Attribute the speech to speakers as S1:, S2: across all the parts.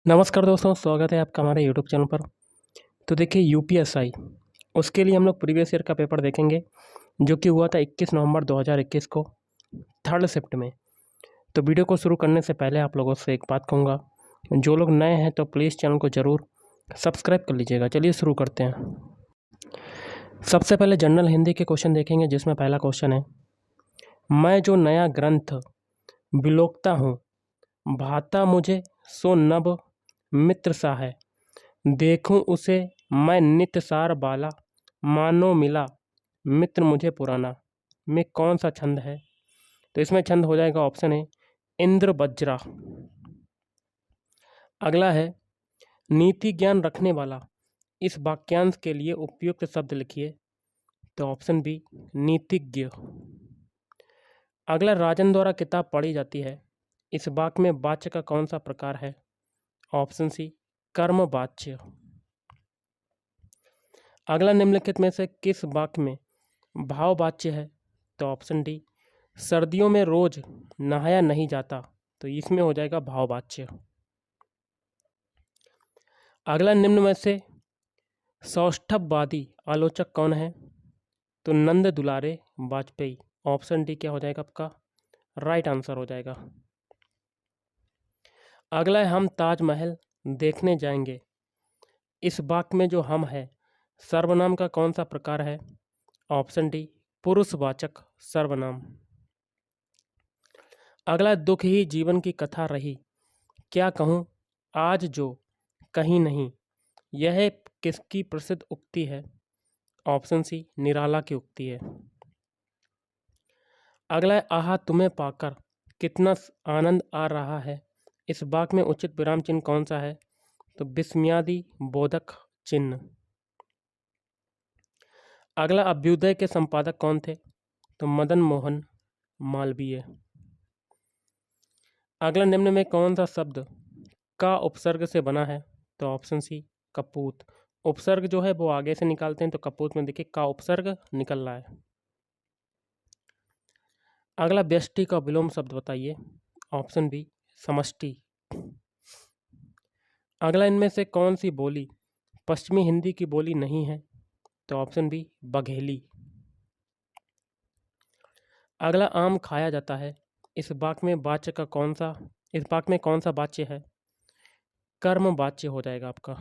S1: नमस्कार दोस्तों, स्वागत है आपका हमारे यूट्यूब चैनल पर। तो देखिए यूपीएसआई, उसके लिए हम लोग प्रीवियस ईयर का पेपर देखेंगे जो कि हुआ था 21 नवंबर 2021 को, थर्ड शिफ्ट में। तो वीडियो को शुरू करने से पहले आप लोगों से एक बात कहूँगा, जो लोग नए हैं तो प्लीज़ चैनल को ज़रूर सब्सक्राइब कर लीजिएगा। चलिए शुरू करते हैं। सबसे पहले जनरल हिंदी के क्वेश्चन देखेंगे, जिसमें पहला क्वेश्चन है, मैं जो नया ग्रंथ बिलोकता हूँ, भाता मुझे सो नभ मित्र सा है, देखूं उसे मैं नित्य सार बाला, मानो मिला मित्र मुझे पुराना, में कौन सा छंद है? तो इसमें छंद हो जाएगा ऑप्शन है इंद्र वज्रा। अगला है, नीति ज्ञान रखने वाला, इस वाक्यांश के लिए उपयुक्त शब्द लिखिए। तो ऑप्शन बी नीतिज्ञ। अगला, राजन द्वारा किताब पढ़ी जाती है, इस वाक्य में वाच्य का कौन सा प्रकार है? ऑप्शन सी कर्म वाच्य। अगला, निम्नलिखित में से किस वाक्य में भाववाच्य है? तो ऑप्शन डी सर्दियों में रोज नहाया नहीं जाता, तो इसमें हो जाएगा भाववाच्य। अगला, निम्न में से सौष्ठववादी आलोचक कौन है? तो नंद दुलारे वाजपेयी। ऑप्शन डी क्या हो जाएगा आपका राइट आंसर हो जाएगा। अगला है, हम ताजमहल देखने जाएंगे, इस वाक्य में जो हम है सर्वनाम का कौन सा प्रकार है? ऑप्शन डी पुरुषवाचक सर्वनाम। अगला, दुख ही जीवन की कथा रही, क्या कहूँ आज जो कहीं नहीं, यह किसकी प्रसिद्ध उक्ति है? ऑप्शन सी निराला की उक्ति है। अगला है, आहा तुम्हें पाकर कितना आनंद आ रहा है, इस वाक्य में उचित विराम चिन्ह कौन सा है? तो विस्मयादि बोधक चिन्ह। अगला, अभ्युदय के संपादक कौन थे? तो मदन मोहन मालवीय। अगला, निम्न में कौन सा शब्द का उपसर्ग से बना है? तो ऑप्शन सी कपूत। उपसर्ग जो है वो आगे से निकालते हैं, तो कपूत में देखिए का उपसर्ग निकल रहा है। अगला, व्यष्टि का विलोम शब्द बताइए। ऑप्शन बी समष्टि। अगला, इनमें से कौन सी बोली पश्चिमी हिंदी की बोली नहीं है? तो ऑप्शन बी बघेली। अगला, आम खाया जाता है, इस वाक्य में वाच्य का कौन सा इस वाक्य में कौन सा वाच्य है? कर्म वाच्य हो जाएगा आपका।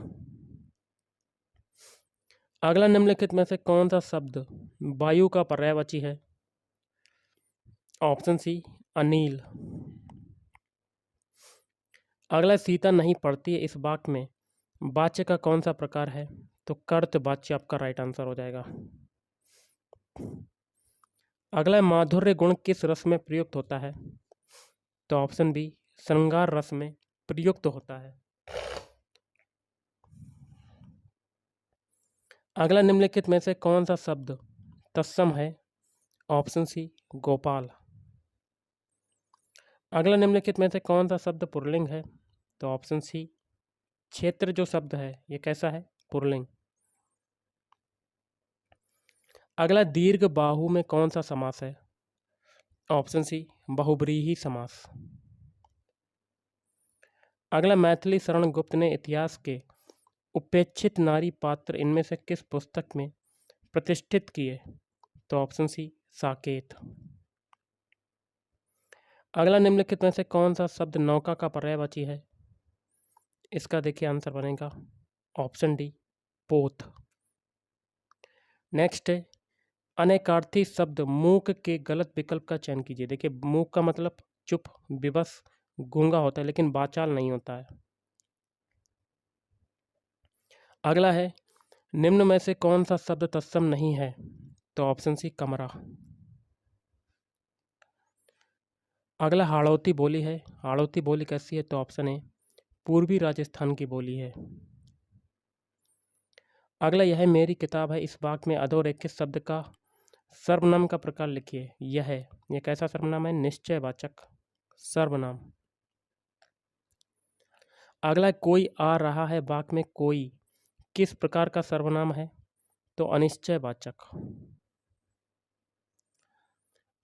S1: अगला, निम्नलिखित में से कौन सा शब्द वायु का पर्यायवाची है? Option C Anil. अगला, सीता नहीं पढ़ती है, इस वाक्य में वाच्य का कौन सा प्रकार है? तो कर्त वाच्य आपका राइट आंसर हो जाएगा। अगला, माधुर्य गुण किस रस में प्रयुक्त होता है? तो ऑप्शन बी श्रृंगार रस में प्रयुक्त होता है। अगला, निम्नलिखित में से कौन सा शब्द तत्सम है? Option C Gopal. अगला, निम्नलिखित में से कौन सा शब्द पुल्लिंग है? तो ऑप्शन सी क्षेत्र जो शब्द है ये कैसा है? पुल्लिंग। अगला, दीर्घ बाहु में कौन सा समास है? ऑप्शन सी बहुब्रीहि समास। अगला, मैथिली शरण गुप्त ने इतिहास के उपेक्षित नारी पात्र इनमें से किस पुस्तक में प्रतिष्ठित किए? तो ऑप्शन सी साकेत। अगला, निम्नलिखित में से कौन सा शब्द नौका का पर्यायवाची है? इसका देखिए आंसर बनेगा ऑप्शन डी पोत। नेक्स्ट है, अनेकार्थी शब्द मूक के गलत विकल्प का चयन कीजिए। देखिए मूक का मतलब चुप, विवश, गूंगा होता है, लेकिन वाचाल नहीं होता है। अगला है, निम्न में से कौन सा शब्द तत्सम नहीं है? तो ऑप्शन सी कमरा। अगला, हाड़ौती बोली है, हाड़ौती बोली कैसी है? तो ऑप्शन है पूर्वी राजस्थान की बोली है। अगला, यह मेरी किताब है, इस वाक्य में अधोरेखित शब्द का सर्वनाम का प्रकार लिखिए। यह कैसा सर्वनाम है? निश्चयवाचक सर्वनाम। अगला, कोई आ रहा है, वाक्य में कोई किस प्रकार का सर्वनाम है? तो अनिश्चयवाचक।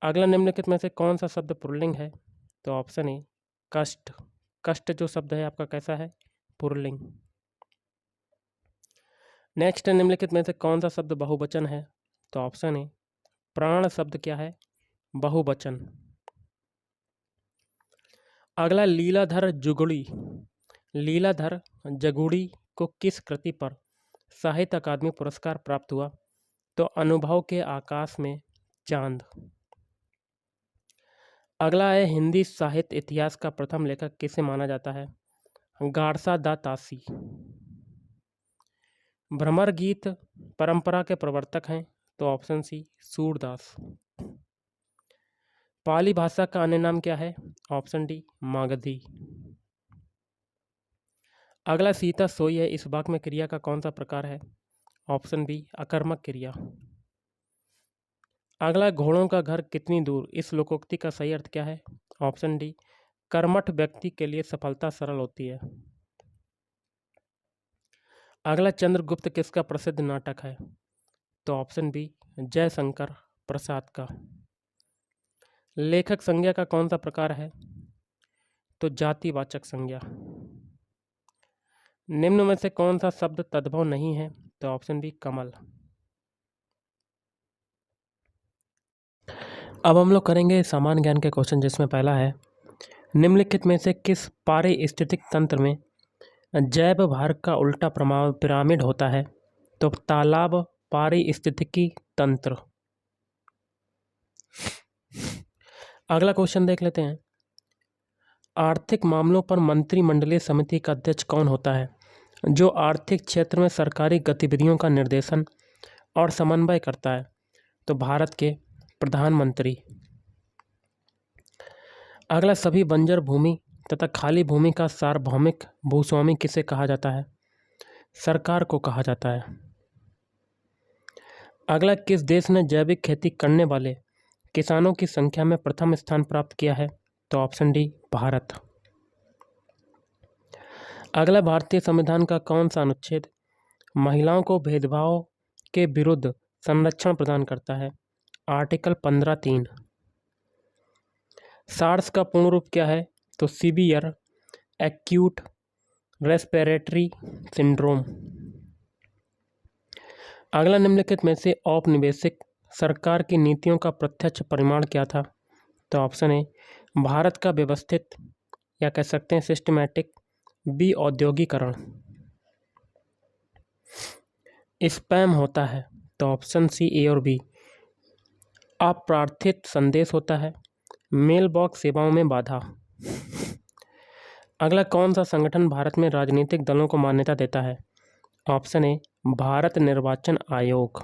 S1: अगला, निम्नलिखित में से कौन सा शब्द पुल्लिंग है? तो ऑप्शन ए कष्ट। कष्ट जो शब्द है आपका कैसा है? पुल्लिंग। नेक्स्ट, निम्नलिखित में से कौन सा शब्द बहुवचन है? तो ऑप्शन ए प्राण शब्द क्या है? बहुवचन। अगला, लीलाधर जुगुड़ी, लीलाधर जगुड़ी को किस कृति पर साहित्य अकादमी पुरस्कार प्राप्त हुआ? तो अनुभव के आकाश में चांद। अगला है, हिंदी साहित्य इतिहास का प्रथम लेखक किसे माना जाता है? गारसा दा तासी। भ्रमर गीत परंपरा के प्रवर्तक हैं? तो ऑप्शन सी सूरदास। पाली भाषा का अन्य नाम क्या है? Option D Magadhi. अगला, सीता सोई है, इस वाक्य में क्रिया का कौन सा प्रकार है? ऑप्शन बी अकर्मक क्रिया। अगला, घोड़ों का घर कितनी दूर, इस लोकोक्ति का सही अर्थ क्या है? ऑप्शन डी कर्मठ व्यक्ति के लिए सफलता सरल होती है। अगला, चंद्रगुप्त किसका प्रसिद्ध नाटक है? तो ऑप्शन बी जयशंकर प्रसाद का। लेखक संज्ञा का कौन सा प्रकार है? तो जातिवाचक संज्ञा। निम्न में से कौन सा शब्द तद्भव नहीं है? तो ऑप्शन बी कमल। अब हम लोग करेंगे सामान्य ज्ञान के क्वेश्चन, जिसमें पहला है, निम्नलिखित में से किस पारिस्थितिक तंत्र में जैव भार का उल्टा पिरामिड होता है? तो तालाब पारिस्थितिकी तंत्र। अगला क्वेश्चन देख लेते हैं, आर्थिक मामलों पर मंत्रिमंडलीय समिति का अध्यक्ष कौन होता है, जो आर्थिक क्षेत्र में सरकारी गतिविधियों का निर्देशन और समन्वय करता है? तो भारत के प्रधानमंत्री। अगला, सभी बंजर भूमि तथा खाली भूमि का सार्वभौमिक भूस्वामी किसे कहा जाता है? सरकार को कहा जाता है। अगला, किस देश ने जैविक खेती करने वाले किसानों की संख्या में प्रथम स्थान प्राप्त किया है? तो ऑप्शन डी भारत। अगला, भारतीय संविधान का कौन सा अनुच्छेद महिलाओं को भेदभाव के विरुद्ध संरक्षण प्रदान करता है? आर्टिकल 15(3). सार्स का पूर्ण रूप क्या है? तो सीवियर एक्यूट रेस्पिरेटरी सिंड्रोम। अगला, निम्नलिखित में से औपनिवेशिक सरकार की नीतियों का प्रत्यक्ष परिमाण क्या था? तो ऑप्शन ए भारत का व्यवस्थित या कह सकते हैं सिस्टमैटिक विऔद्योगीकरण। स्पैम होता है? तो ऑप्शन सी ए और बी। अप्रार्थित संदेश होता है? मेल बॉक्स सेवाओं में बाधा। अगला, कौन सा संगठन भारत में राजनीतिक दलों को मान्यता देता है? ऑप्शन ए भारत निर्वाचन आयोग।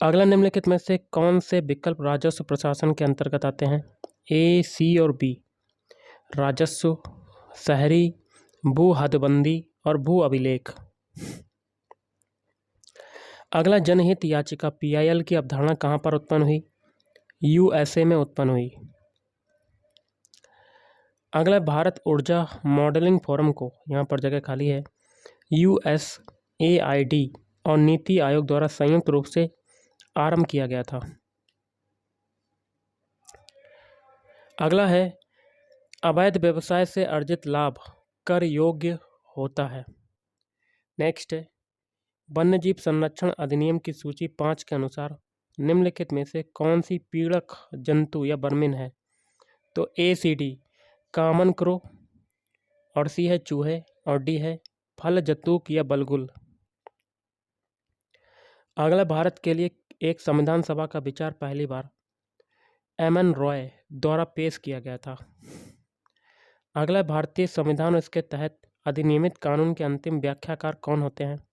S1: अगला, निम्नलिखित में से कौन से विकल्प राजस्व प्रशासन के अंतर्गत आते हैं? ए, सी और बी। राजस्व, शहरी, भू हदबंदी और भू अभिलेख। अगला, जनहित याचिका PIL की अवधारणा कहाँ पर उत्पन्न हुई? USA में उत्पन्न हुई। अगला, भारत ऊर्जा मॉडलिंग फोरम को, यहाँ पर जगह खाली है, USAID और नीति आयोग द्वारा संयुक्त रूप से आरंभ किया गया था। अगला है, अवैध व्यवसाय से अर्जित लाभ कर योग्य होता है। नेक्स्ट है, वन्यजीव संरक्षण अधिनियम की सूची 5 के अनुसार निम्नलिखित में से कौन सी पीड़क जंतु या वर्मिन है? तो ACD कामन क्रो, और सी है चूहे, और डी है फल जतूक या बलगुल। अगला, भारत के लिए एक संविधान सभा का विचार पहली बार MN रॉय द्वारा पेश किया गया था। अगला, भारतीय संविधान और इसके तहत अधिनियमित कानून के अंतिम व्याख्याकार कौन होते हैं?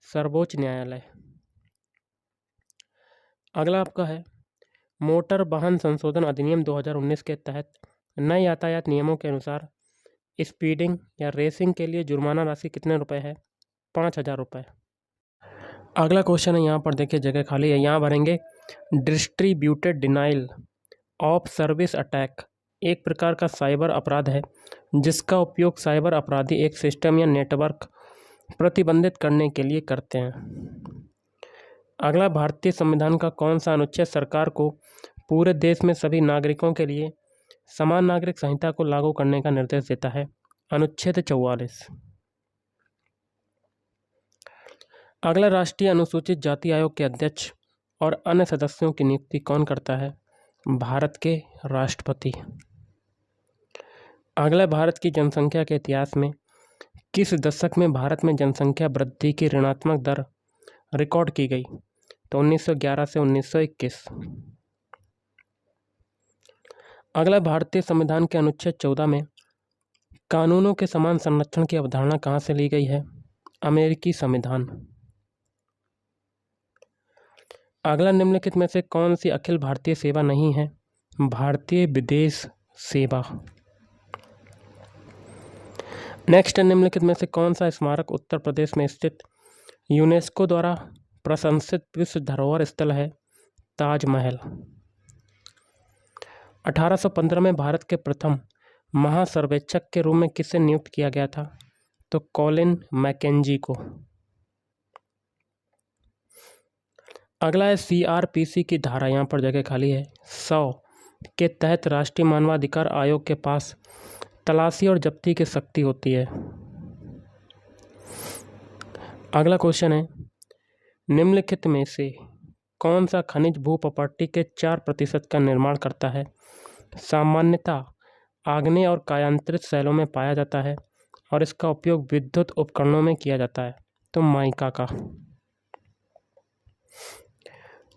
S1: सर्वोच्च न्यायालय। अगला आपका है, मोटर वाहन संशोधन अधिनियम 2019 के तहत नए यातायात नियमों के अनुसार स्पीडिंग या रेसिंग के लिए जुर्माना राशि कितने रुपए है? 5,000 रुपये। अगला क्वेश्चन है, यहाँ पर देखिए जगह खाली है, यहाँ भरेंगे, distributed denial of service attack एक प्रकार का साइबर अपराध है जिसका उपयोग साइबर अपराधी एक सिस्टम या नेटवर्क प्रतिबंधित करने के लिए करते हैं। अगला, भारतीय संविधान का कौन सा अनुच्छेद सरकार को पूरे देश में सभी नागरिकों के लिए समान नागरिक संहिता को लागू करने का निर्देश देता है? अनुच्छेद 44। अगला राष्ट्रीय अनुसूचित जाति आयोग के अध्यक्ष और अन्य सदस्यों की नियुक्ति कौन करता है? भारत के राष्ट्रपति। अगला, भारत की जनसंख्या के इतिहास में किस दशक में भारत में जनसंख्या वृद्धि की ऋणात्मक दर रिकॉर्ड की गई? तो 1911 से 1921। अगला, भारतीय संविधान के अनुच्छेद 14 में कानूनों के समान संरक्षण की अवधारणा कहाँ से ली गई है? अमेरिकी संविधान। अगला, निम्नलिखित में से कौन सी अखिल भारतीय सेवा नहीं है? भारतीय विदेश सेवा। नेक्स्ट, निम्नलिखित में से कौन सा स्मारक उत्तर प्रदेश में स्थित यूनेस्को द्वारा प्रशंसित विश्व धरोहर स्थल है? ताजमहल। 1815 में भारत के प्रथम महासर्वेक्षक के रूप में किसे नियुक्त किया गया था? तो कॉलिन मैकेंजी को। अगला है CRPC की धारा, यहाँ पर जगह खाली है, 100 के तहत राष्ट्रीय मानवाधिकार आयोग के पास तलाशी और जब्ती की शक्ति होती है। अगला क्वेश्चन है, निम्नलिखित में से कौन सा खनिज भूप्रॉपर्टी के 4% का निर्माण करता है? सामान्यतः आग्नेय और कायांतरित शैलों में पाया जाता है और इसका उपयोग विद्युत उपकरणों में किया जाता है। तो माइका का।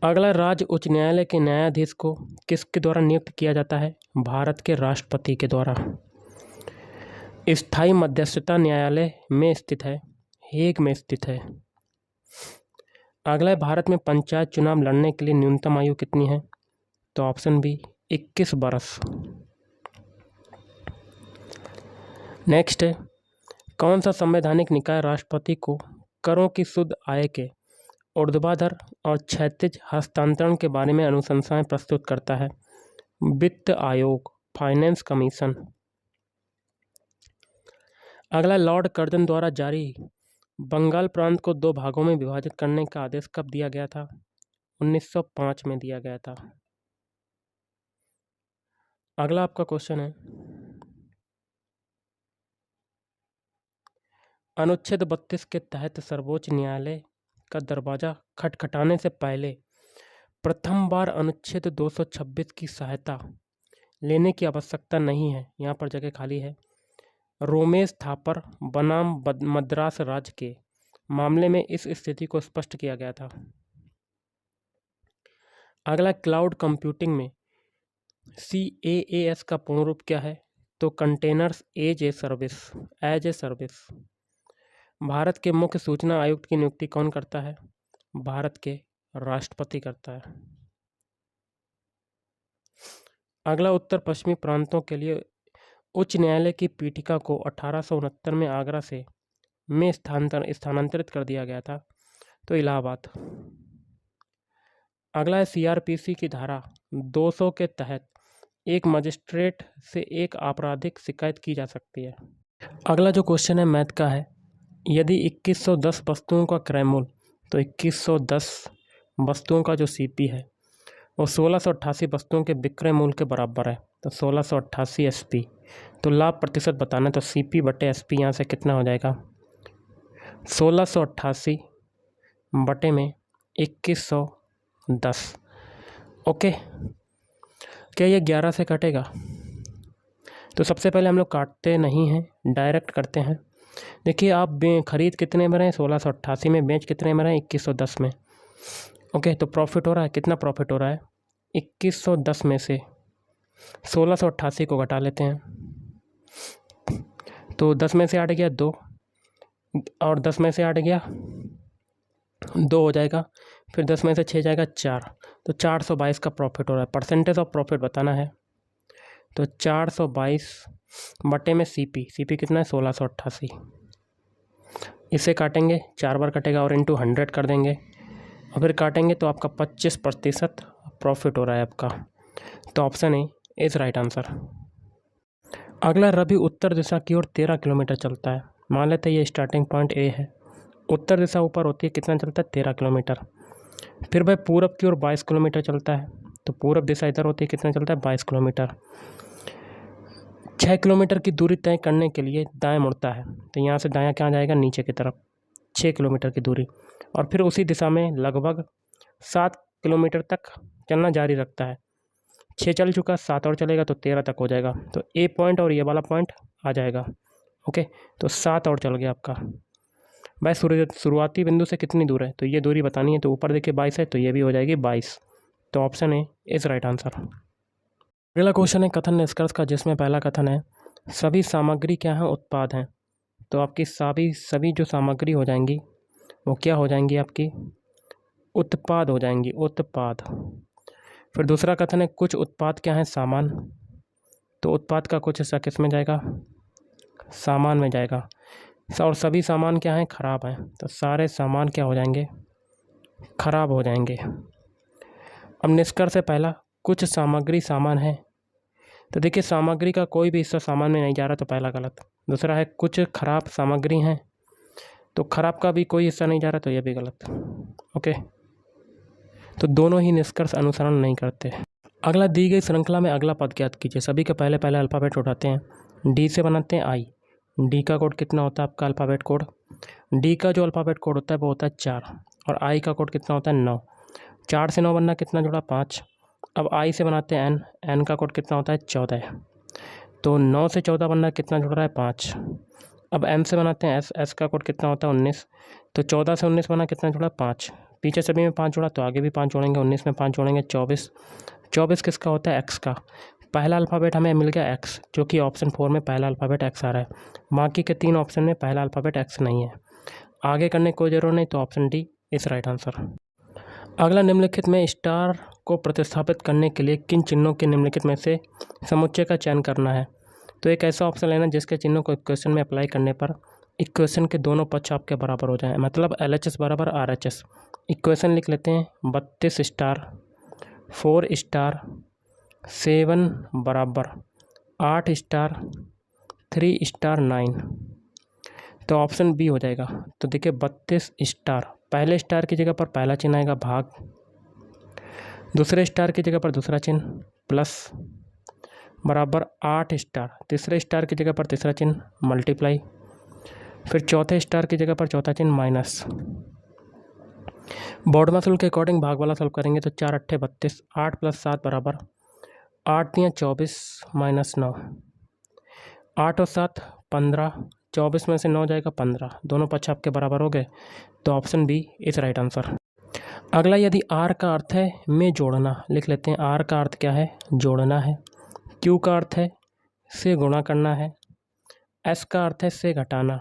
S1: अगला, राज्य उच्च न्यायालय के न्यायाधीश को किसके द्वारा नियुक्त किया जाता है? भारत के राष्ट्रपति के द्वारा। स्थायी मध्यस्थता न्यायालय में स्थित है, हेग में स्थित है। अगला, भारत में पंचायत चुनाव लड़ने के लिए न्यूनतम आयु कितनी है? तो ऑप्शन बी 21 वर्ष। नेक्स्ट है, कौन सा संवैधानिक निकाय राष्ट्रपति को करों की शुद्ध आय के ऊर्ध्वाधर और क्षैतिज हस्तांतरण के बारे में अनुशंसाएं प्रस्तुत करता है? वित्त आयोग, फाइनेंस कमीशन। अगला, लॉर्ड कर्जन द्वारा जारी बंगाल प्रांत को 2 भागों में विभाजित करने का आदेश कब दिया गया था? 1905 में दिया गया था। अगला आपका क्वेश्चन है, अनुच्छेद 32 के तहत सर्वोच्च न्यायालय का दरवाजा खटखटाने से पहले प्रथम बार अनुच्छेद 226 की सहायता लेने की आवश्यकता नहीं है, यहाँ पर जगह खाली है, रोमेश थापर बनाम मद्रास राज्य के मामले में इस स्थिति को स्पष्ट किया गया था। अगला, क्लाउड कंप्यूटिंग में CAAS का पूर्ण रूप क्या है? तो containers as a service. Bharat के मुख्य सूचना आयुक्त की नियुक्ति कौन करता है? भारत के राष्ट्रपति करता है। अगला, उत्तर पश्चिमी प्रांतों के लिए उच्च न्यायालय की पीठिका को 1869 में आगरा से स्थानांतरित कर दिया गया था, तो इलाहाबाद। अगला है, CRPC की धारा 200 के तहत एक मजिस्ट्रेट से एक आपराधिक शिकायत की जा सकती है। अगला जो क्वेश्चन है मैथ का है, यदि 2110 वस्तुओं का क्रय मूल्य, तो 2110 वस्तुओं का जो CP है वो 1688 वस्तुओं के विक्रय मूल्य के बराबर है, तो 1688 SP। तो लाभ प्रतिशत बताना है, तो CP बटे SP यहाँ से कितना हो जाएगा? 1688 बटे में 2110। ओके, क्या ये 11 से कटेगा? तो सबसे पहले हम लोग काटते नहीं हैं, डायरेक्ट करते हैं। देखिए, आप खरीद कितने में रहे? 1688 में। बेच कितने में रहे? 2110 में। ओके, तो प्रॉफिट हो रहा है, कितना प्रॉफिट हो रहा है? 2110 में से 1688 को घटा लेते हैं, तो 10 में से 8 गया 2, और 10 में से 8 गया 2 हो जाएगा, फिर 10 में से 6 जाएगा 4, तो 422 का प्रॉफिट हो रहा है। परसेंटेज ऑफ प्रॉफिट बताना है, तो 422 बटे में CP कितना है? 1688। इसे काटेंगे, 4 बार कटेगा और इंटू 100 कर देंगे, और फिर काटेंगे तो आपका 25% प्रॉफिट हो रहा है आपका। तो option A is right answer. अगला, रवि उत्तर दिशा की ओर 13 किलोमीटर चलता है। मान लेते हैं ये स्टार्टिंग पॉइंट A है, उत्तर दिशा ऊपर होती है, कितना चलता है? 13 किलोमीटर। फिर भाई पूरब की ओर 22 किलोमीटर चलता है, तो पूरब दिशा इधर होती है, कितना चलता है? 22 किलोमीटर। 6 किलोमीटर की दूरी तय करने के लिए दाएं मुड़ता है, तो यहाँ से दायां कहाँ जाएगा, नीचे की तरफ 6 किलोमीटर की दूरी, और फिर उसी दिशा में लगभग 7 किलोमीटर तक चलना जारी रखता है। 6 चल चुका, 7 और चलेगा तो 13 तक हो जाएगा, तो ए पॉइंट और ये वाला पॉइंट आ जाएगा। ओके, तो 7 और चल गया आपका। भाई शुरुआती बिंदु से कितनी दूर है, तो ये दूरी बतानी है, तो ऊपर देखिए 22 है, तो ये भी हो जाएगी 22, तो option A is right answer. अगला क्वेश्चन है कथन निष्कर्ष का, जिसमें पहला कथन है सभी सामग्री क्या है, उत्पाद हैं। तो आपकी सभी जो सामग्री हो जाएंगी वो क्या हो जाएंगी, आपकी उत्पाद हो जाएंगी, उत्पाद। फिर दूसरा कथन है कुछ उत्पाद क्या हैं, सामान। तो उत्पाद का कुछ हिस्सा किस में जाएगा, सामान में जाएगा। और सभी सामान क्या हैं, खराब हैं, तो सारे सामान क्या हो जाएंगे, खराब हो जाएंगे। अब निष्कर्ष है पहला, कुछ सामग्री सामान है, तो देखिए सामग्री का कोई भी हिस्सा सामान में नहीं जा रहा, तो पहला गलत। दूसरा है कुछ खराब सामग्री हैं, तो खराब का भी कोई हिस्सा नहीं जा रहा, तो यह भी गलत। ओके, तो दोनों ही निष्कर्ष अनुसरण नहीं करते। अगला, दी गई श्रृंखला में अगला पद ज्ञात कीजिए। सभी के पहले पहले अल्फ़ाबेट उठाते हैं, डी से बनाते हैं आई। डी का कोड कितना होता है आपका, अल्फ़ाबेट कोड डी का जो अल्फ़ाबेट कोड होता है वो होता है 4, और आई का कोड कितना होता है 9। 4 से 9 बनना कितना जुड़ा, 5। अब आई से बनाते हैं एन, एन का कोड कितना होता है 14, तो 9 से 14 बनना कितना जुड़ रहा है, 5। अब एम से बनाते हैं एस, एस का कोड कितना होता है 19, तो 14 से 19 बना कितना जुड़ा, 5। पीछे सभी में 5 जुड़ा, तो आगे भी 5 जोड़ेंगे, 19 में 5 जोड़ेंगे, 24। 24 किसका होता है, एक्स का। पहला अल्फ़ाबेट हमें मिल गया एक्स, जो कि ऑप्शन 4 में पहला अल्फ़ाबेट एक्स आ रहा है। बाकी के 3 ऑप्शन में पहला अल्फ़ाबेट एक्स नहीं है, आगे करने की कोई ज़रूरत नहीं, तो ऑप्शन डी इस राइट आंसर। अगला, निम्नलिखित में स्टार को प्रतिस्थापित करने के लिए किन चिन्हों के निम्नलिखित में से समुच्चय का चयन करना है। तो एक ऐसा ऑप्शन लेना जिसके चिन्हों को इक्वेशन में अप्लाई करने पर इक्वेशन के दोनों पक्ष आपके बराबर हो जाएं, मतलब LHS बराबर RHS। इक्वेशन लिख लेते हैं, 32 स्टार 4 स्टार 7 बराबर 8 स्टार 3 स्टार 9, तो ऑप्शन बी हो जाएगा। तो देखिए 32 स्टार, पहले स्टार की जगह पर पहला चिन्ह आएगा भाग, दूसरे स्टार की जगह पर दूसरा चिन्ह प्लस, बराबर 8 स्टार, तीसरे स्टार की जगह पर तीसरा चिन्ह मल्टीप्लाई, फिर चौथे स्टार की जगह पर चौथा चिन्ह माइनस। बोर्ड मासूल के अकॉर्डिंग भाग वाला सॉल्व करेंगे, तो 4 अट्ठे 32, 8 + 7 बराबर 8 × 24 - 9, 8 और 7 15, 24 में से 9 जाएगा 15, दोनों पक्ष आपके बराबर हो गए, तो option B is right answer. अगला, यदि आर का अर्थ है में जोड़ना, लिख लेते हैं, आर का अर्थ क्या है, जोड़ना है। क्यू का अर्थ है से गुणा करना है, एस का अर्थ है से घटाना,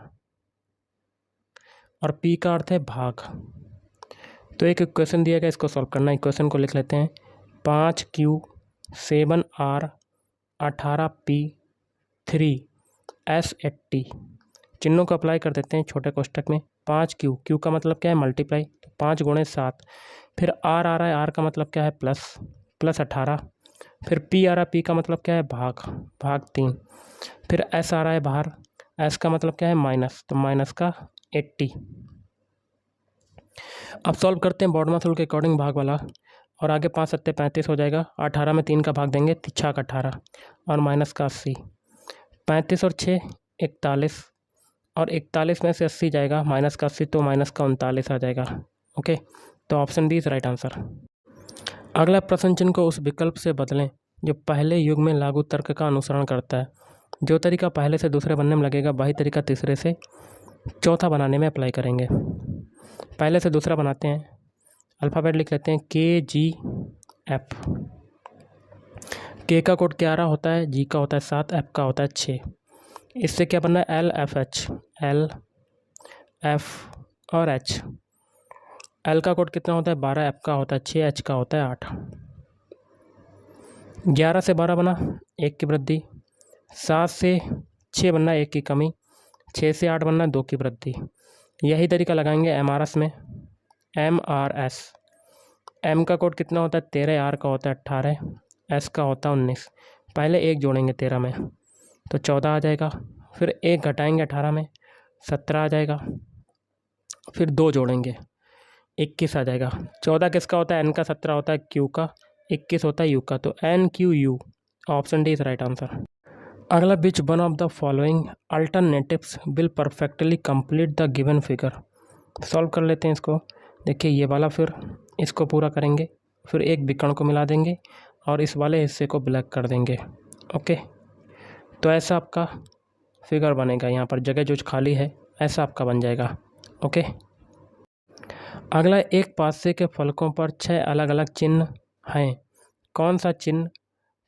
S1: और पी का अर्थ है भाग। तो एक इक्वेशन दिया गया, इसको सॉल्व करना। इक्वेशन को लिख लेते हैं, 5Q 7R 18P 3S 80। चिन्हों को अप्लाई कर देते हैं छोटे कोष्ठक में। 5Q, Q का मतलब क्या है, मल्टीप्लाई, तो 5 × 7, फिर R आ रहा है, R का मतलब क्या है, प्लस 18, फिर P आ रहा है, P का मतलब क्या है, भाग 3, फिर S आ रहा है बाहर, S का मतलब क्या है, माइनस, तो माइनस का 80। अब सॉल्व करते हैं बोर्ड मासूल के अकॉर्डिंग भाग वाला, और आगे 5 × 7 = 35 हो जाएगा, 18 में 3 का भाग देंगे, 6 × 18, और माइनस का 80, 35 और 6 41, और 41 में से 80 जाएगा, माइनस का 80, तो माइनस का 39 आ जाएगा। ओके, तो option B is right answer. अगला, प्रश्न चिन्ह को उस विकल्प से बदलें जो पहले युग में लागू तर्क का अनुसरण करता है। जो तरीका पहले से दूसरे बनने में लगेगा, वही तरीका तीसरे से चौथा बनाने में अप्लाई करेंगे। पहले से दूसरा बनाते हैं, अल्फ़ाबेट लिख लेते हैं, KGF। के का कोड 11 होता है, जी का होता है 7, एफ का होता है 6। इससे क्या बनना है, LFH, L F और H। L का कोड कितना होता है 12, F का होता है 6, H का होता है 8। 11 से 12 बना 1 की वृद्धि, 7 से 6 बनना 1 की कमी, 6 से 8 बनना 2 की वृद्धि। यही तरीका लगाएंगे MRS में, MRS। M का कोड कितना होता है 13, R का होता है 18, S का होता है 19। पहले 1 जोड़ेंगे 13 में, तो 14 आ जाएगा, फिर 1 घटाएंगे 18 में, 17 आ जाएगा, फिर 2 जोड़ेंगे 21 आ जाएगा। 14 किसका होता है, N का, 17 होता है Q का, 21 होता है U का, तो NQU, option D is right answer. अगला, which one of the following alternatives will perfectly complete the given figure. Solve कर लेते हैं इसको। देखिए ये वाला, फिर इसको पूरा करेंगे, फिर एक विकर्ण को मिला देंगे और इस वाले हिस्से को ब्लैक कर देंगे। ओके, तो ऐसा आपका फिगर बनेगा। यहाँ पर जगह जो खाली है ऐसा आपका बन जाएगा। ओके, अगला, एक पासे के फलकों पर 6 अलग अलग चिन्ह हैं, कौन सा चिन्ह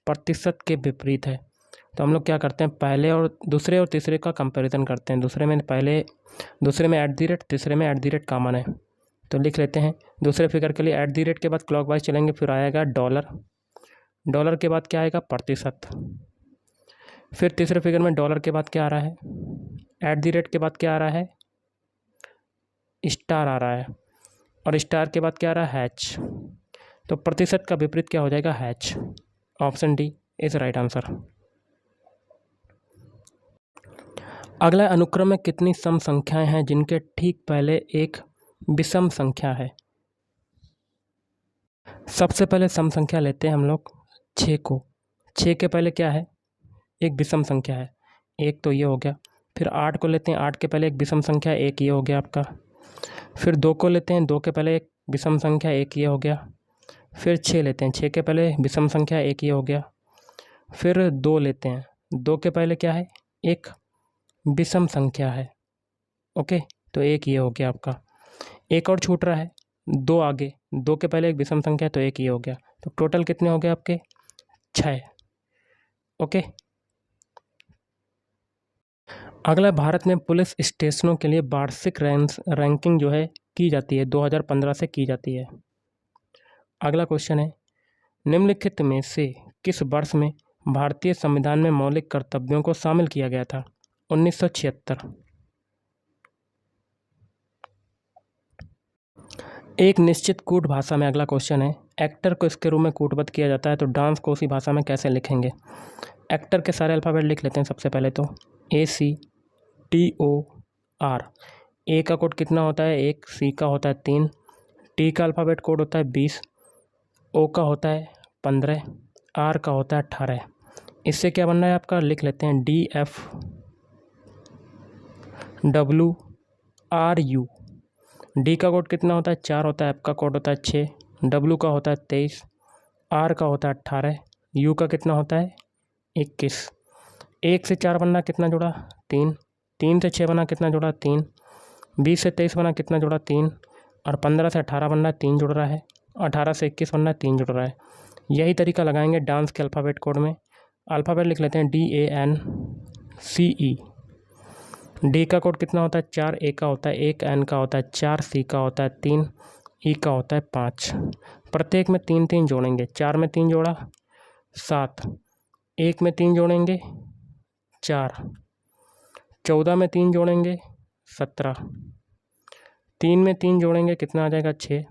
S1: प्रतिशत के विपरीत है। तो हम लोग क्या करते हैं, पहले और दूसरे और तीसरे का कंपैरिजन करते हैं। दूसरे में @ तीसरे में @ कॉमन है, तो लिख लेते हैं। दूसरे फिगर के लिए @ के बाद क्लॉकवाइज चलेंगे, फिर आएगा डॉलर, डॉलर के बाद क्या आएगा, प्रतिशत। फिर तीसरे फिगर में डॉलर के बाद क्या आ रहा है, @ के बाद क्या आ रहा है, स्टार आ रहा है, और स्टार के बाद क्या आ रहा है, हैच। तो प्रतिशत का विपरीत क्या हो जाएगा, hatch. Option D is right answer. अगला, अनुक्रम में कितनी सम संख्याएं हैं जिनके ठीक पहले एक विषम संख्या है। सबसे पहले सम संख्या लेते हैं हम लोग 6 को। 6 के पहले क्या है, एक विषम संख्या है, एक, तो ये हो गया। फिर 8 को लेते हैं, 8 के पहले एक विषम संख्या, एक, ये हो गया आपका। फिर 2 को लेते हैं, 2 के पहले एक विषम संख्या, एक, ये हो गया। फिर 6 लेते हैं, 6 के पहले विषम संख्या, एक, ये हो गया। फिर 2 लेते हैं, 2 के पहले क्या है, एक विषम संख्या है। ओके, तो एक, ये हो गया आपका। एक और छूट रहा है, 2 आगे, 2 के पहले एक विषम संख्या है, तो एक, ये हो गया। तो टोटल कितने हो गए आपके, 6। ओके, अगला, भारत में पुलिस स्टेशनों के लिए वार्षिक रैंकिंग जो है की जाती है, 2015 से की जाती है। अगला क्वेश्चन है, निम्नलिखित में से किस वर्ष में भारतीय संविधान में मौलिक कर्तव्यों को शामिल किया गया था। 1976। एक निश्चित कूट भाषा में, अगला क्वेश्चन है, एक्टर को इसके रूप में कूटबद्ध किया जाता है, तो डांस को उसी भाषा में कैसे लिखेंगे। एक्टर के सारे अल्फ़ाबेट लिख लेते हैं। सबसे पहले तो ACTOR। ए का कोड कितना होता है, 1, सी का होता है 3, टी का अल्फ़ाबेट कोड होता है 20, ओ का होता है 15, आर का होता है 18। इससे क्या बनना है आपका, लिख लेते हैं DFWRU। डी का कोड कितना होता है, 4 होता है, एफ का कोड होता है 6, डब्ल्यू का होता है 23, आर का होता है 18, यू का कितना होता है 21। 1 से 4 बनना कितना जुड़ा, 3, 3 से 6 बना कितना जुड़ा, 3, 20 से 23 बना कितना जुड़ा, 3, और 15 से 18 बनना 3 जुड़ रहा है, 18 से 21 बनना 3 जुड़ रहा है। यही तरीका लगाएंगे डांस के अल्फ़ाबेट कोड में। अल्फ़ाबेट लिख लेते हैं DANCE। डी का कोड कितना होता है, 4, ए का होता है 1, एन का होता है 4, सी का होता है 3, ई का होता है 5। प्रत्येक में 3 3 जोड़ेंगे, 4 में 3 जोड़ा 7, 1 में 3 जोड़ेंगे 4, 14 में 3 जोड़ेंगे 17, 3 में 3 जोड़ेंगे कितना आ जाएगा 6,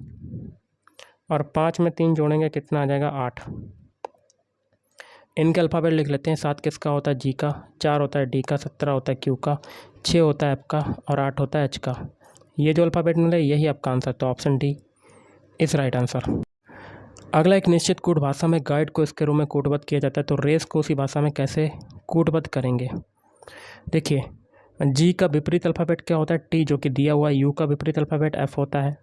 S1: और 5 में 3 जोड़ेंगे कितना आ जाएगा 8। इनके अल्फ़ाबेट लिख लेते हैं। 7 किसका होता है, जी का, 4 होता है डी का, 17 होता है क्यू का, 6 होता है एफ का, और 8 होता है एच का। ये जो अल्फ़ाबेट मिले यही आपका आंसर, तो option D is right answer. अगला, एक निश्चित कूट भाषा में गाइड को इसके रूप में कूटबद्ध किया जाता है, तो रेस को उसी भाषा में कैसे कूटबद्ध करेंगे। देखिए, जी का विपरीत अल्फ़ाबेट क्या होता है, टी, जो कि दिया हुआ है। यू का विपरीत अल्फ़ाबेट एफ होता है।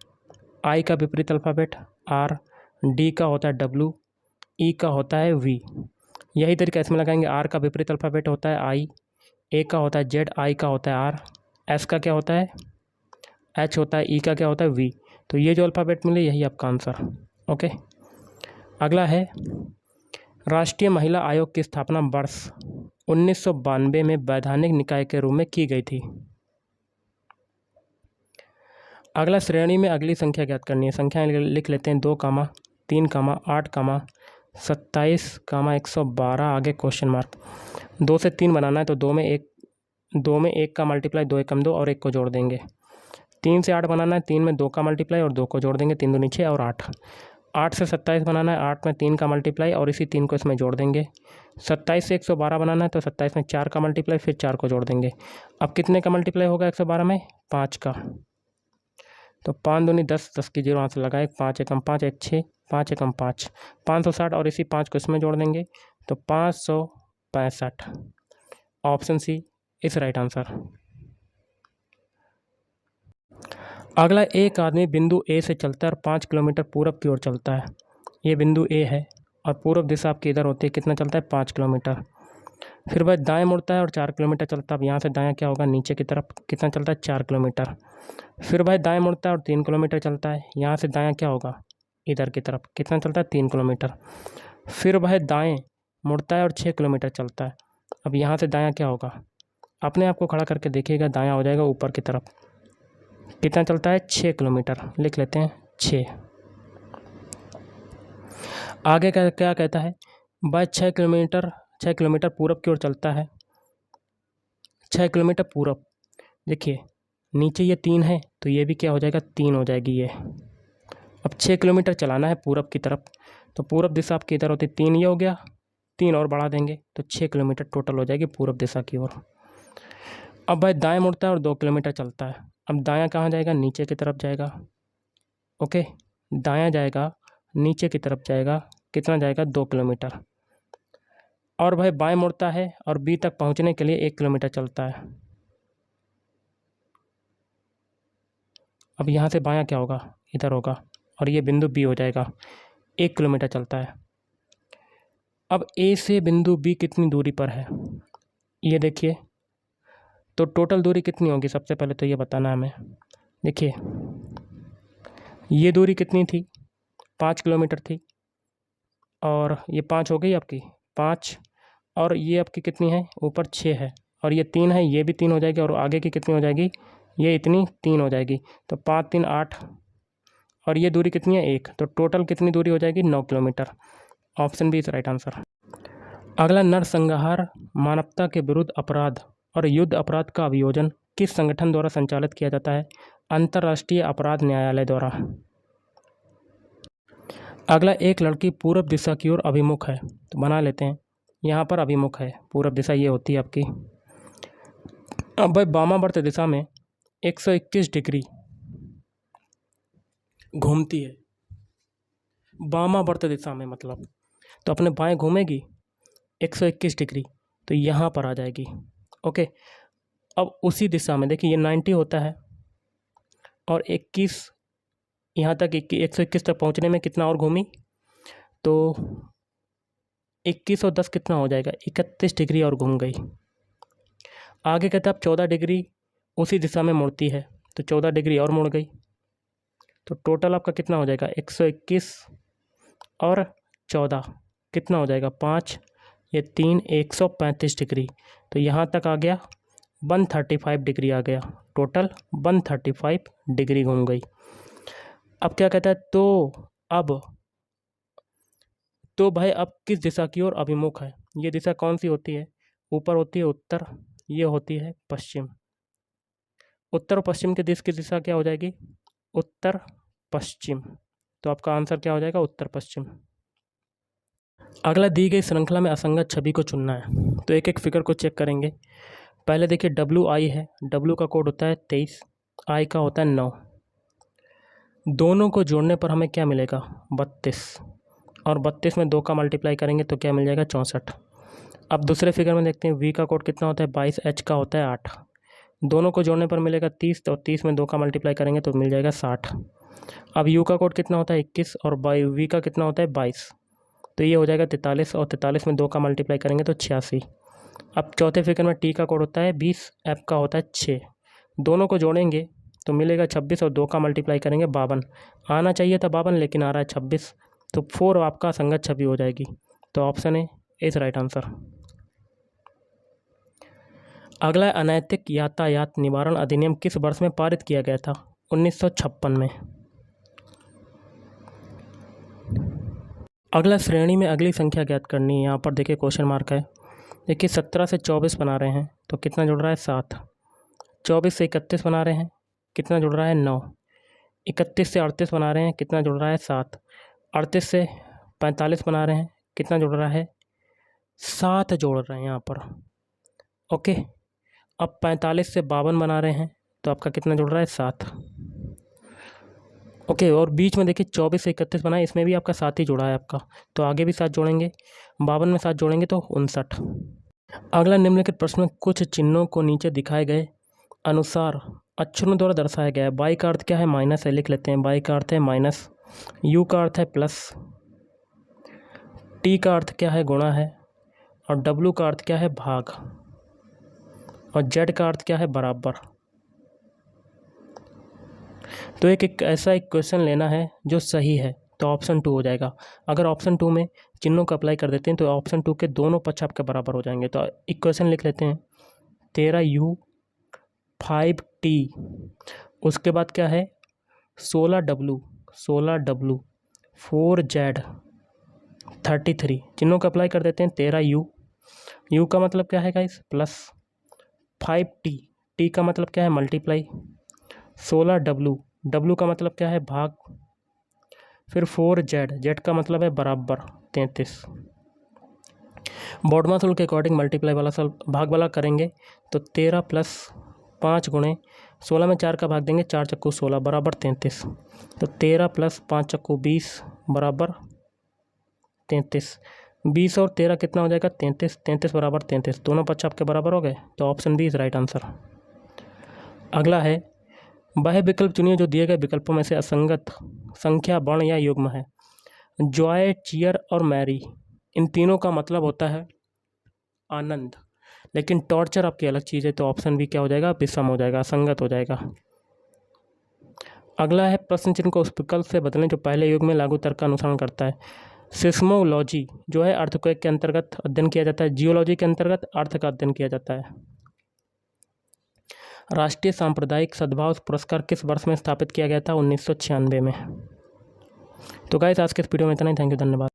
S1: आई का विपरीत अल्फ़ाबेट आर, डी का होता है डब्ल्यू, ई का होता है वी। यही तरीका इसमें लगाएंगे। आर का विपरीत अल्फ़ाबेट होता है आई, ए का होता है जेड, आई का होता है आर, एस का क्या होता है एच होता है, ई का क्या होता है वी। तो ये जो अल्फ़ाबेट मिले यही आपका आंसर। ओके, अगला है, राष्ट्रीय महिला आयोग की स्थापना वर्ष 1992 में वैधानिक निकाय के रूप में की गई थी। अगला, श्रेणी में अगली संख्या ज्ञात करनी है। संख्याएं लिख लेते हैं 2, 3, 8, 27, 112, आगे क्वेश्चन मार्क। 2 से 3 बनाना है, तो 2 में 1 का मल्टीप्लाई, 2 एकम 2 और 1 को जोड़ देंगे। 3 से 8 बनाना है, 3 में 2 का मल्टीप्लाई और 2 को जोड़ देंगे, 3 दूनी 6 और 8। 8 से 27 बनाना है, 8 में 3 का मल्टीप्लाई और इसी 3 को इसमें जोड़ देंगे। 27 से 112 बनाना है, तो 27 में 4 का मल्टीप्लाई, फिर 4 को जोड़ देंगे। अब कितने का मल्टीप्लाई होगा 112 में, 5 का, तो 5 दूनी 10, 10 की 0 हाथ से लगाए, 5 एकम 5, 1 6, 5 एकम 5, 560 और इसी 5 को इसमें जोड़ देंगे, तो 565। Option C is right answer. अगला, एक आदमी बिंदु ए से चलता है और 5 किलोमीटर पूरब की ओर चलता है। ये बिंदु ए है और पूरब दिशा आपकी इधर होती है, कितना चलता है 5 किलोमीटर। फिर वह दाएं मुड़ता है और 4 किलोमीटर चलता है। अब यहाँ से दायां क्या होगा, नीचे की तरफ, कितना चलता है 4 किलोमीटर। फिर भाई दाएं मुड़ता है और 3 किलोमीटर चलता है। यहाँ से दायां क्या होगा, इधर की तरफ, कितना चलता है 3 किलोमीटर। फिर वह दाएं मुड़ता है और 6 किलोमीटर चलता है। अब यहाँ से दायां क्या होगा, अपने आप को खड़ा करके देखिएगा, दायां हो जाएगा ऊपर की तरफ, कितना चलता है 6 किलोमीटर, लिख लेते हैं 6। आगे क्या कहता है, वह 6 किलोमीटर पूरब की ओर चलता है। 6 किलोमीटर पूरब, देखिए नीचे ये 3 है तो ये भी क्या हो जाएगा, 3 हो जाएगी ये। अब 6 किलोमीटर चलाना है पूरब की तरफ, तो पूरब दिशा आपकी इधर होती है, 3 ये हो गया, 3 और बढ़ा देंगे तो 6 किलोमीटर टोटल हो जाएगी पूरब दिशा की ओर। अब भाई दाएं मुड़ता है और 2 किलोमीटर चलता है। अब दायां कहाँ जाएगा, नीचे की तरफ जाएगा। ओके, दायां जाएगा, नीचे की तरफ जाएगा, कितना जाएगा 2 किलोमीटर। और भाई बाएं मुड़ता है और बी तक पहुंचने के लिए 1 किलोमीटर चलता है। अब यहाँ से बायां क्या होगा, इधर होगा, और ये बिंदु बी हो जाएगा, 1 किलोमीटर चलता है। अब ए से बिंदु बी कितनी दूरी पर है, ये देखिए, तो टोटल दूरी कितनी होगी, सबसे पहले तो ये बताना है हमें। देखिए ये दूरी कितनी थी, 5 किलोमीटर थी, और ये 5 हो गई आपकी 5, और ये आपकी कितनी है, ऊपर 6 है, और ये 3 है, ये भी 3 हो जाएगी, और आगे की कितनी हो जाएगी, ये इतनी 3 हो जाएगी, तो 5 3 8, और ये दूरी कितनी है 1, तो टोटल कितनी दूरी हो जाएगी 9 kilometre. Option B is right answer. अगला, नरसंहार, मानवता के विरुद्ध अपराध और युद्ध अपराध का अभियोजन किस संगठन द्वारा संचालित किया जाता है, अंतर्राष्ट्रीय अपराध न्यायालय द्वारा। अगला, एक लड़की पूरब दिशा की ओर अभिमुख है, तो बना लेते हैं, यहाँ पर अभिमुख है, पूरब दिशा ये होती है आपकी। अब भाई वामावर्त दिशा में 121 डिग्री घूमती है, वामावर्त दिशा में मतलब, तो अपने बाएं घूमेगी 121 डिग्री, तो यहाँ पर आ जाएगी। ओके, अब उसी दिशा में देखिए ये 90 होता है, और 21 यहाँ तक 121 तक पहुँचने में कितना और घूमी, तो 21 और 10 कितना हो जाएगा, 31 डिग्री और घूम गई। आगे कहता है अब 14 डिग्री उसी दिशा में मुड़ती है, तो 14 डिग्री और मुड़ गई, तो टोटल आपका कितना हो जाएगा, 121 और 14 कितना हो जाएगा 5, ये 3, 135 डिग्री, तो यहाँ तक आ गया 135 डिग्री आ गया, टोटल 135 डिग्री घूम गई। अब क्या कहता है, तो भाई अब किस दिशा की ओर अभिमुख है, ये दिशा कौन सी होती है, ऊपर होती है उत्तर, ये होती है पश्चिम। उत्तर और पश्चिम के दिश की दिशा क्या हो जाएगी, उत्तर पश्चिम, तो आपका आंसर क्या हो जाएगा, उत्तर पश्चिम। अगला, दी गई श्रृंखला में असंगत छवि को चुनना है, तो एक एक फिगर को चेक करेंगे। पहले देखिए WI है, W का कोड होता है 23, I का होता है 9, दोनों को जोड़ने पर हमें क्या मिलेगा 32, और 32 में 2 का मल्टीप्लाई करेंगे तो क्या मिल जाएगा 64। अब दूसरे फिगर में देखते हैं, V का कोड कितना होता है 22, H का होता है 8, दोनों को जोड़ने पर मिलेगा 30, तो 30 में 2 का मल्टीप्लाई करेंगे तो मिल जाएगा 60। अब U का कोड कितना होता है 21, और V का कितना होता है 22, तो ये हो जाएगा 43, और 43 में 2 का मल्टीप्लाई करेंगे तो 86। अब चौथे फिगर में T का कोड होता है 20, F का होता है 6, दोनों को जोड़ेंगे तो मिलेगा 26, और 2 का मल्टीप्लाई करेंगे 52, आना चाहिए था 52 लेकिन आ रहा है 26, तो 4 आपका संगत छवि हो जाएगी, तो option A is right answer. अगला, अनैतिक यातायात निवारण अधिनियम किस वर्ष में पारित किया गया था, 1956 में। अगला, श्रेणी में अगली संख्या ज्ञात करनी है, यहाँ पर देखिए क्वेश्चन मार्क है। देखिए 17 से 24 बना रहे हैं तो कितना जुड़ रहा है 7, 24 से 31 बना रहे हैं कितना जुड़ रहा है 9, 31 से 38 बना रहे हैं कितना जुड़ रहा है 7, 38 से 45 बना रहे हैं कितना जुड़ रहा है 7 जोड़ रहे हैं यहाँ पर। ओके, अब 45 से 52 बना रहे हैं तो आपका कितना जुड़ रहा है 7। ओके, और बीच में देखिए 24 से 31 बना है, इसमें भी आपका 7 ही जुड़ा है आपका, तो आगे भी 7 जोड़ेंगे, 52 में 7 जोड़ेंगे तो 59। अगला निम्नलिखित प्रश्न में कुछ चिन्हों को नीचे दिखाए गए अनुसार अक्षरों द्वारा दर्शाया गया है। बाई का अर्थ क्या है, माइनस है, लिख लेते हैं। बाई का अर्थ है माइनस, यू का अर्थ है प्लस, टी का अर्थ क्या है, गुणा है, और डब्लू का अर्थ क्या है, भाग, और जेड का अर्थ क्या है, बराबर। तो एक ऐसा एक क्वेश्चन लेना है जो सही है, तो ऑप्शन 2 हो जाएगा। अगर ऑप्शन 2 में चिन्हों को अप्लाई कर देते हैं तो ऑप्शन 2 के दोनों पक्ष आपके बराबर हो जाएंगे। तो इक्वेशन लिख लेते हैं, 13u 5t, उसके बाद क्या है 16w 4z 33। चिन्हों को अप्लाई कर देते हैं, 13u, u का मतलब क्या है गाइस, प्लस, 5t, t का मतलब क्या है, मल्टीप्लाई, 16w, w का मतलब क्या है, भाग, फिर 4z, z का मतलब है बराबर 33। बॉडमास रूल के अकॉर्डिंग मल्टीप्लाई वाला भाग वाला करेंगे तो 13 प्लस 5 गुणे 16 में 4 का भाग देंगे, 4 चक्कू 16 बराबर 33। तो 13 प्लस 5 चक्कू 20 बराबर 33। 20 और 13 कितना हो जाएगा, 33। 33 बराबर 33, दोनों पक्ष आपके बराबर हो गए। तो option B is right answer. अगला है, वह विकल्प चुनिए जो दिए गए विकल्पों में से असंगत संख्या, वर्ण या युग्म है। जॉय, चियर और मैरी, इन तीनों का मतलब होता है आनंद, लेकिन टॉर्चर आपकी अलग चीज़ है। तो ऑप्शन बी क्या हो जाएगा, विषम हो जाएगा, असंगत हो जाएगा। अगला है, प्रश्न चिन्ह को उस विकल्प से बदलें जो पहले युग में लागू तर्क का अनुसरण करता है। सिस्मोलॉजी जो है अर्थक्वेक के अंतर्गत अध्ययन किया जाता है, जियोलॉजी के अंतर्गत अर्थ का अध्ययन किया जाता है। राष्ट्रीय सांप्रदायिक सद्भाव पुरस्कार किस वर्ष में स्थापित किया गया था, 1996 में। तो गाइस आज के इस वीडियो में इतना ही, थैंक यू, धन्यवाद।